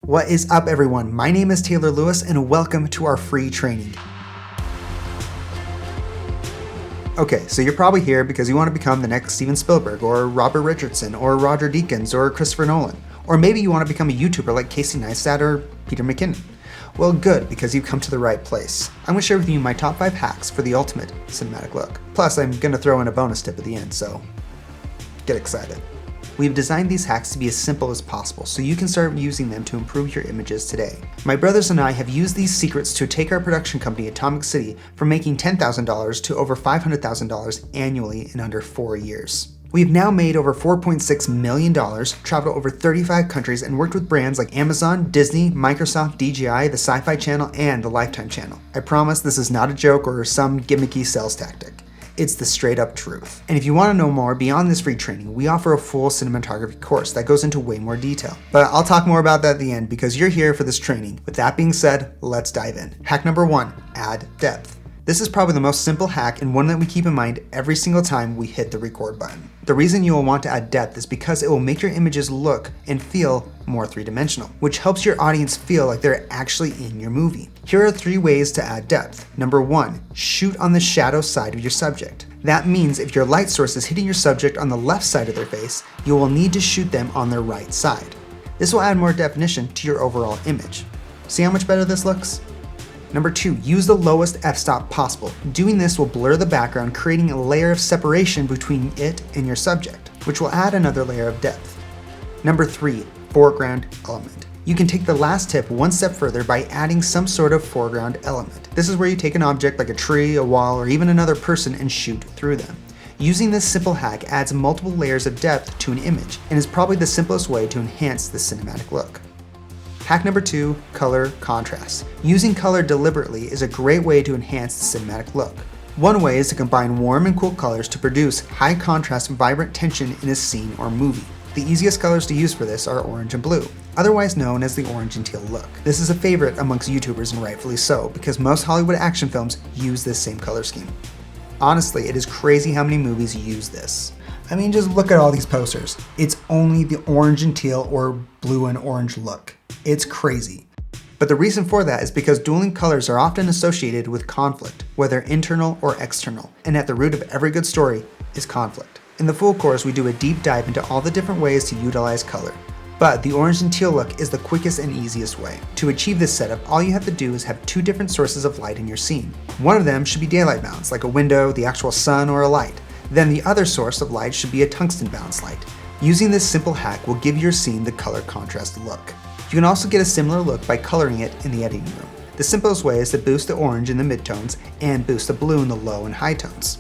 What is up, everyone? My name is Taylor Lewis and welcome to our free training. Okay, so you're probably here because you want to become the next Steven Spielberg or Robert Richardson or Roger Deakins or Christopher Nolan. Or maybe you want to become a YouTuber like Casey Neistat or Peter McKinnon. Well, good, because you've come to the right place. I'm going to share with you my top 5 hacks for the ultimate cinematic look. Plus, I'm going to throw in a bonus tip at the end, so get excited. We've designed these hacks to be as simple as possible so you can start using them to improve your images today. My brothers and I have used these secrets to take our production company Atomic City from making $10,000 to over $500,000 annually in under 4 years. We've now made over $4.6 million, traveled over 35 countries, and worked with brands like Amazon, Disney, Microsoft, DJI, the Sci-Fi Channel, and the Lifetime Channel. I promise this is not a joke or some gimmicky sales tactic. It's the straight up truth. And if you want to know more beyond this free training, we offer a full cinematography course that goes into way more detail. But I'll talk more about that at the end because you're here for this training. With that being said, let's dive in. Hack number 1, add depth. This is probably the most simple hack and one that we keep in mind every single time we hit the record button. The reason you will want to add depth is because it will make your images look and feel more three-dimensional, which helps your audience feel like they're actually in your movie. Here are 3 ways to add depth. Number 1, shoot on the shadow side of your subject. That means if your light source is hitting your subject on the left side of their face, you will need to shoot them on their right side. This will add more definition to your overall image. See how much better this looks? Number 2, use the lowest f-stop possible. Doing this will blur the background, creating a layer of separation between it and your subject, which will add another layer of depth. Number 3, foreground element. You can take the last tip one step further by adding some sort of foreground element. This is where you take an object like a tree, a wall, or even another person and shoot through them. Using this simple hack adds multiple layers of depth to an image and is probably the simplest way to enhance the cinematic look. Hack number 2, color contrast. Using color deliberately is a great way to enhance the cinematic look. One way is to combine warm and cool colors to produce high contrast, vibrant tension in a scene or movie. The easiest colors to use for this are orange and blue, otherwise known as the orange and teal look. This is a favorite amongst YouTubers and rightfully so, because most Hollywood action films use this same color scheme. Honestly, it is crazy how many movies use this. I mean, just look at all these posters. It's only the orange and teal or blue and orange look. It's crazy. But the reason for that is because dueling colors are often associated with conflict, whether internal or external, and at the root of every good story is conflict. In the full course, we do a deep dive into all the different ways to utilize color. But the orange and teal look is the quickest and easiest way. To achieve this setup, all you have to do is have 2 different sources of light in your scene. One of them should be daylight balanced, like a window, the actual sun, or a light. Then the other source of light should be a tungsten balanced light. Using this simple hack will give your scene the color contrast look. You can also get a similar look by coloring it in the editing room. The simplest way is to boost the orange in the midtones and boost the blue in the low and high tones.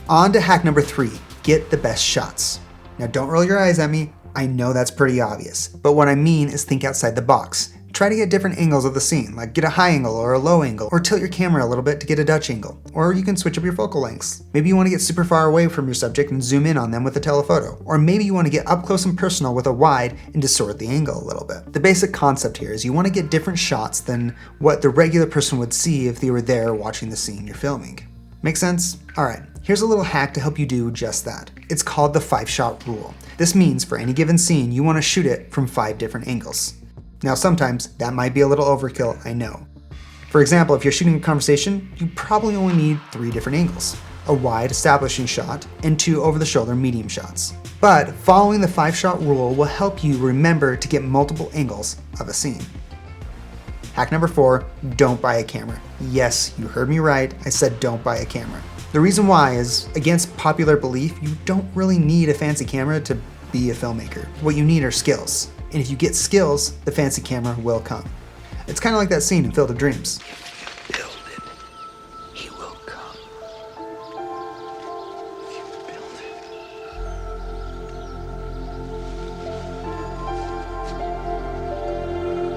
On to hack number 3, get the best shots. Now don't roll your eyes at me, I know that's pretty obvious, but what I mean is think outside the box. Try to get different angles of the scene, like get a high angle or a low angle, or tilt your camera a little bit to get a Dutch angle, or you can switch up your focal lengths. Maybe you want to get super far away from your subject and zoom in on them with a telephoto, or maybe you want to get up close and personal with a wide and distort the angle a little bit. The basic concept here is you want to get different shots than what the regular person would see if they were there watching the scene you're filming. Make sense? Alright, here's a little hack to help you do just that. It's called the 5-shot rule. This means for any given scene, you want to shoot it from 5 different angles. Now sometimes that might be a little overkill, I know. For example, if you're shooting a conversation, you probably only need 3 different angles. A wide establishing shot and 2 over-the-shoulder medium shots. But following the 5-shot rule will help you remember to get multiple angles of a scene. Hack number 4, don't buy a camera. Yes, you heard me right, I said don't buy a camera. The reason why is, against popular belief, you don't really need a fancy camera to be a filmmaker. What you need are skills. And if you get skills, the fancy camera will come. It's kind of like that scene in Field of Dreams. If you build it, he will come. If you build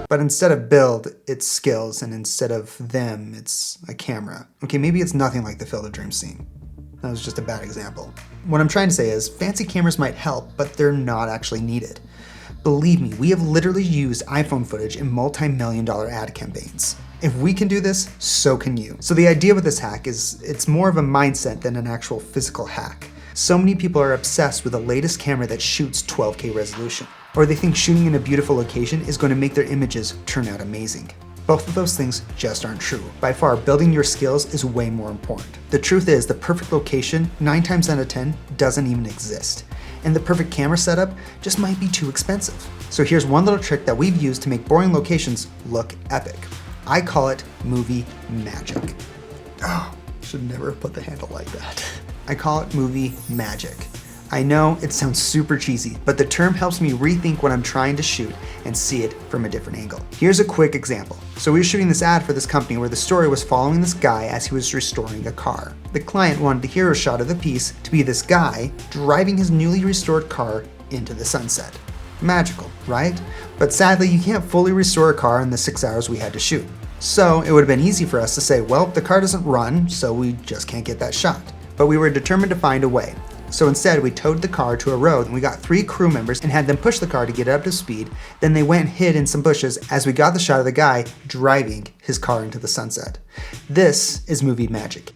it. But instead of build, it's skills, and instead of them, it's a camera. Okay, maybe it's nothing like the Field of Dreams scene. That was just a bad example. What I'm trying to say is, fancy cameras might help, but they're not actually needed. Believe me, we have literally used iPhone footage in multi-million-dollar ad campaigns. If we can do this, so can you. So the idea with this hack is it's more of a mindset than an actual physical hack. So many people are obsessed with the latest camera that shoots 12K resolution. or they think shooting in a beautiful location is going to make their images turn out amazing. Both of those things just aren't true. By far, building your skills is way more important. The truth is, the perfect location, 9 times out of 10, doesn't even exist. And the perfect camera setup just might be too expensive. So here's one little trick that we've used to make boring locations look epic. I call it movie magic. Oh, should never have put the handle like that. I call it movie magic. I know it sounds super cheesy, but the term helps me rethink what I'm trying to shoot and see it from a different angle. Here's a quick example. So we were shooting this ad for this company where the story was following this guy as he was restoring a car. The client wanted the hero shot of the piece to be this guy driving his newly restored car into the sunset. Magical, right? But sadly, you can't fully restore a car in the 6 hours we had to shoot. So it would have been easy for us to say, well, the car doesn't run, so we just can't get that shot. But we were determined to find a way. So instead, we towed the car to a road and we got 3 crew members and had them push the car to get it up to speed. Then they went and hid in some bushes as we got the shot of the guy driving his car into the sunset. This is movie magic.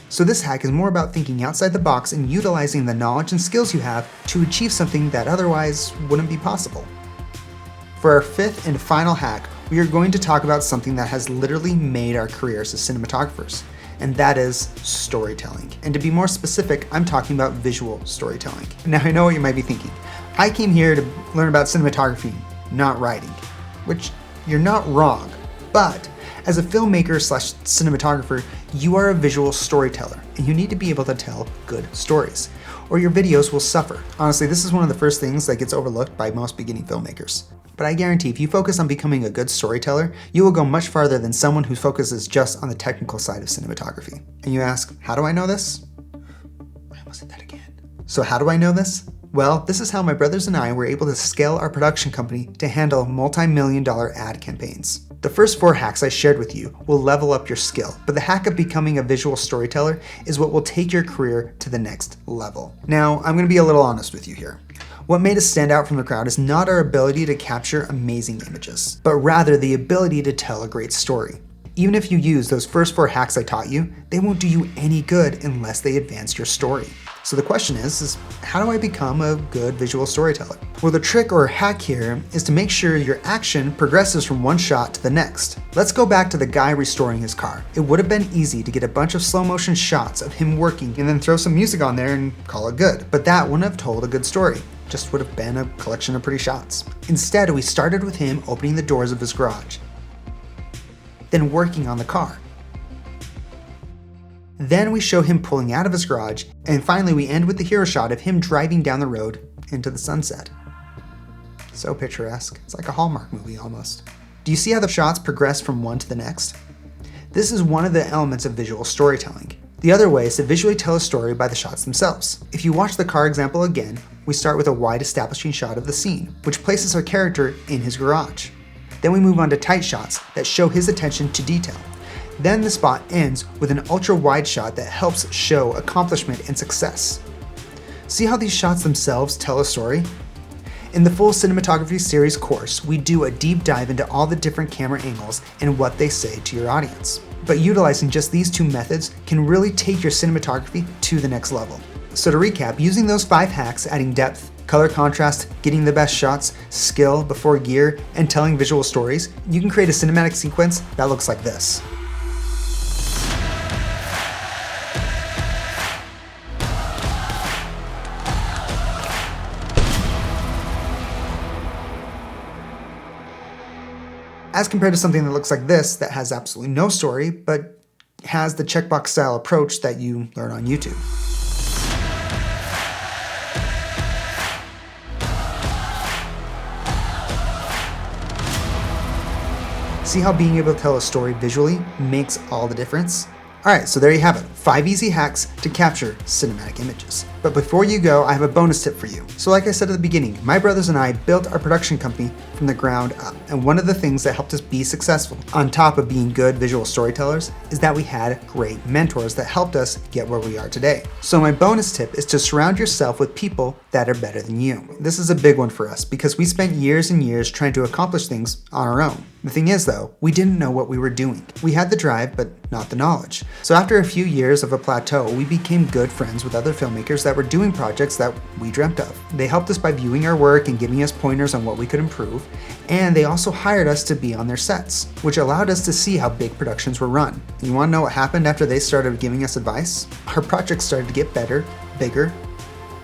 So this hack is more about thinking outside the box and utilizing the knowledge and skills you have to achieve something that otherwise wouldn't be possible. For our 5th and final hack, we are going to talk about something that has literally made our careers as cinematographers, and that is storytelling. And to be more specific, I'm talking about visual storytelling. Now I know what you might be thinking. I came here to learn about cinematography, not writing, which you're not wrong, but as a filmmaker / cinematographer, you are a visual storyteller, and you need to be able to tell good stories, or your videos will suffer. Honestly, this is one of the first things that gets overlooked by most beginning filmmakers. But I guarantee if you focus on becoming a good storyteller, you will go much farther than someone who focuses just on the technical side of cinematography. And you ask, how do I know this? I almost said that again. So how do I know this? Well, this is how my brothers and I were able to scale our production company to handle multi-million-dollar ad campaigns. The first 4 hacks I shared with you will level up your skill, but the hack of becoming a visual storyteller is what will take your career to the next level. Now, I'm going to be a little honest with you here. What made us stand out from the crowd is not our ability to capture amazing images, but rather the ability to tell a great story. Even if you use those first 4 hacks I taught you, they won't do you any good unless they advance your story. So the question is how do I become a good visual storyteller? Well, the trick or hack here is to make sure your action progresses from one shot to the next. Let's go back to the guy restoring his car. It would have been easy to get a bunch of slow motion shots of him working and then throw some music on there and call it good. But that wouldn't have told a good story. Just would have been a collection of pretty shots. Instead, we started with him opening the doors of his garage, then working on the car. Then we show him pulling out of his garage, and finally we end with the hero shot of him driving down the road into the sunset. So picturesque. It's like a Hallmark movie almost. Do you see how the shots progress from one to the next? This is one of the elements of visual storytelling. The other way is to visually tell a story by the shots themselves. If you watch the car example again, we start with a wide establishing shot of the scene, which places our character in his garage. Then we move on to tight shots that show his attention to detail. Then the spot ends with an ultra-wide shot that helps show accomplishment and success. See how these shots themselves tell a story? In the full cinematography series course, we do a deep dive into all the different camera angles and what they say to your audience. But utilizing just these 2 methods can really take your cinematography to the next level. So to recap, using those 5 hacks, adding depth, color contrast, getting the best shots, skill before gear, and telling visual stories, you can create a cinematic sequence that looks like this. As compared to something that looks like this that has absolutely no story, but has the checkbox style approach that you learn on YouTube. See how being able to tell a story visually makes all the difference? Alright, so there you have it. 5 easy hacks to capture cinematic images. But before you go, I have a bonus tip for you. So like I said at the beginning, my brothers and I built our production company from the ground up. And one of the things that helped us be successful, on top of being good visual storytellers, is that we had great mentors that helped us get where we are today. So my bonus tip is to surround yourself with people that are better than you. This is a big one for us because we spent years and years trying to accomplish things on our own. The thing is though, we didn't know what we were doing. We had the drive, but not the knowledge. So after a few years of a plateau, we became good friends with other filmmakers that that were doing projects that we dreamt of. They helped us by viewing our work and giving us pointers on what we could improve, and they also hired us to be on their sets, which allowed us to see how big productions were run. And you want to know what happened after they started giving us advice? Our projects started to get better, bigger,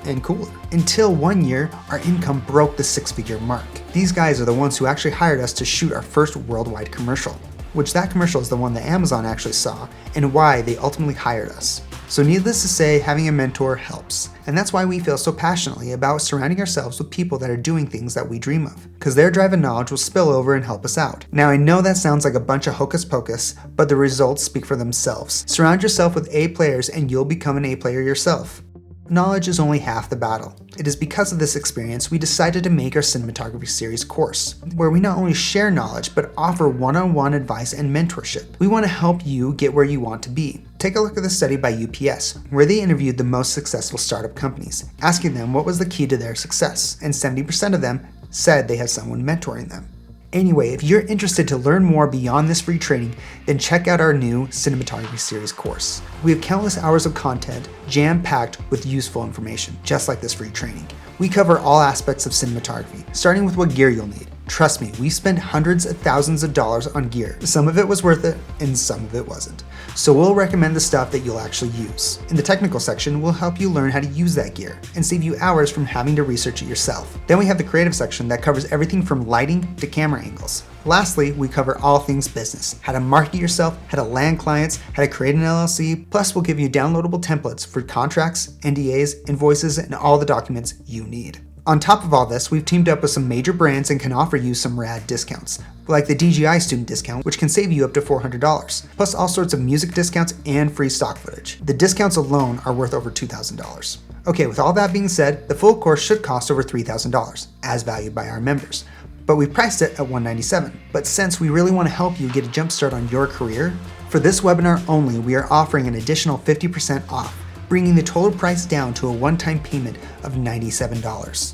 and cooler. Until one year, our income broke the 6-figure mark. These guys are the ones who actually hired us to shoot our first worldwide commercial, which that commercial is the one that Amazon actually saw and why they ultimately hired us. So needless to say, having a mentor helps. And that's why we feel so passionately about surrounding ourselves with people that are doing things that we dream of, because their drive and knowledge will spill over and help us out. Now I know that sounds like a bunch of hocus pocus, but the results speak for themselves. Surround yourself with A players and you'll become an A player yourself. Knowledge is only half the battle. It is because of this experience we decided to make our cinematography series course, where we not only share knowledge but offer one-on-one advice and mentorship. We want to help you get where you want to be. Take a look at the study by UPS, where they interviewed the most successful startup companies, asking them what was the key to their success, and 70% of them said they had someone mentoring them. Anyway, if you're interested to learn more beyond this free training, then check out our new cinematography series course. We have countless hours of content jam-packed with useful information, just like this free training. We cover all aspects of cinematography, starting with what gear you'll need. Trust me, we spent hundreds of thousands of dollars on gear. Some of it was worth it, and some of it wasn't. So we'll recommend the stuff that you'll actually use. In the technical section, we'll help you learn how to use that gear and save you hours from having to research it yourself. Then we have the creative section that covers everything from lighting to camera angles. Lastly, we cover all things business, how to market yourself, how to land clients, how to create an LLC, plus we'll give you downloadable templates for contracts, NDAs, invoices, and all the documents you need. On top of all this, we've teamed up with some major brands and can offer you some rad discounts, like the DGI student discount, which can save you up to $400, plus all sorts of music discounts and free stock footage. The discounts alone are worth over $2,000. Okay, with all that being said, the full course should cost over $3,000, as valued by our members. But we priced it at $197. But since we really want to help you get a jump start on your career, for this webinar only, we are offering an additional 50% off, bringing the total price down to a one-time payment of $97.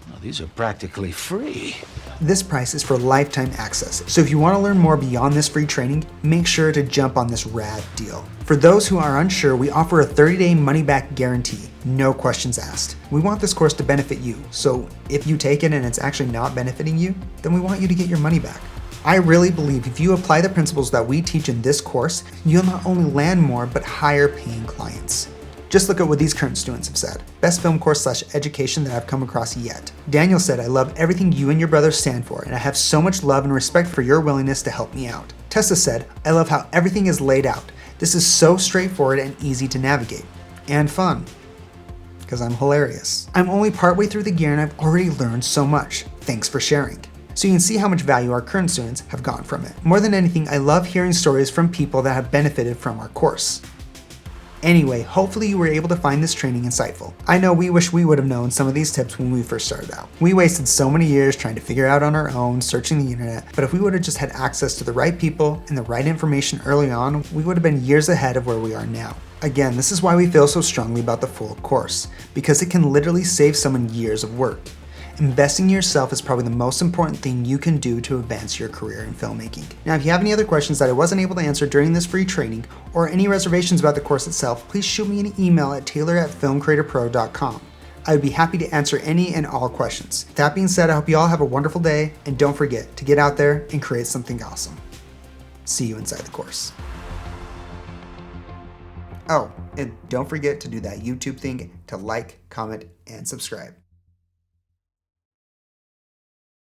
Well, these are practically free. This price is for lifetime access, so if you want to learn more beyond this free training, make sure to jump on this rad deal. For those who are unsure, we offer a 30-day money-back guarantee, no questions asked. We want this course to benefit you, so if you take it and it's actually not benefiting you, then we want you to get your money back. I really believe if you apply the principles that we teach in this course, you'll not only land more, but higher paying clients. Just look at what these current students have said. Best film course / education that I've come across yet. Daniel said, I love everything you and your brothers stand for, and I have so much love and respect for your willingness to help me out. Tessa said, I love how everything is laid out. This is so straightforward and easy to navigate. And fun. Because I'm hilarious. I'm only partway through the gear and I've already learned so much. Thanks for sharing. So you can see how much value our current students have gotten from it. More than anything, I love hearing stories from people that have benefited from our course. Anyway, hopefully you were able to find this training insightful. I know we wish we would have known some of these tips when we first started out. We wasted so many years trying to figure out on our own, searching the internet, but if we would have just had access to the right people and the right information early on, we would have been years ahead of where we are now. Again, this is why we feel so strongly about the full course, because it can literally save someone years of work. Investing in yourself is probably the most important thing you can do to advance your career in filmmaking. Now, if you have any other questions that I wasn't able to answer during this free training, or any reservations about the course itself, please shoot me an email at taylor@filmcreatorpro.com. I would be happy to answer any and all questions. That being said, I hope you all have a wonderful day, and don't forget to get out there and create something awesome. See you inside the course. Oh, and don't forget to do that YouTube thing to like, comment, and subscribe.